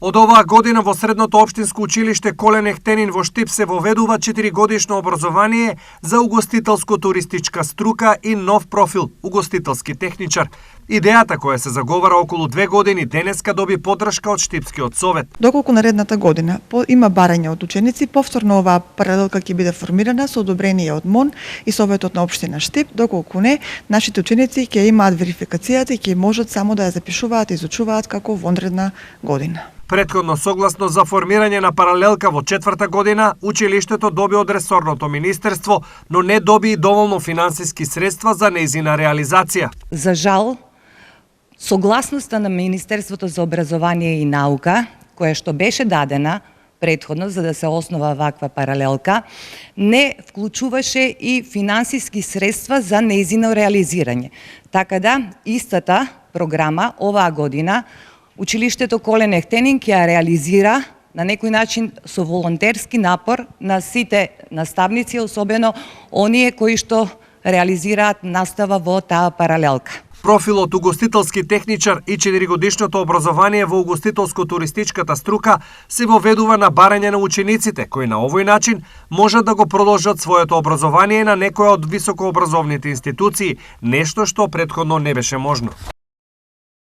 Од оваа година во Средното општинско училиште Колен Ехтенин во Штип се воведува 4-годишно образование за угостителско-туристичка струка и нов профил – угостителски техничар. Идејата која се заговара околу 2 години денеска доби поддршка од Штипскиот совет. Доколку наредната година има барање од ученици, повторно оваа паралелка ќе биде формирана со одобрение од МОН и Советот на општина Штип, доколку не, нашите ученици ќе имаат верификацијата и ќе можат само да ја запишуваат и изучуваат како вонредна година. Претходно согласно за формирање на паралелка во 4-та година, училиштето доби од ресорното министерство, но не доби и доволно финансиски средства за нејзина реализација. За жал, согласноста на Министерството за образование и наука, која што беше дадена претходно за да се основа ваква паралелка, не вклучуваше и финансиски средства за нејзино реализирање. Така да, истата програма оваа година училиштето Колен Ехтенин ќе ја реализира на некој начин со волонтерски напор на сите наставници, особено оние кои што реализираат настава во таа паралелка. Профилот угостителски техничар и 4-годишното образование во угостителско-туристичката струка се воведува на барање на учениците, кои на овој начин можат да го продолжат своето образование на некоја од високообразовните институции, нешто што претходно не беше можно.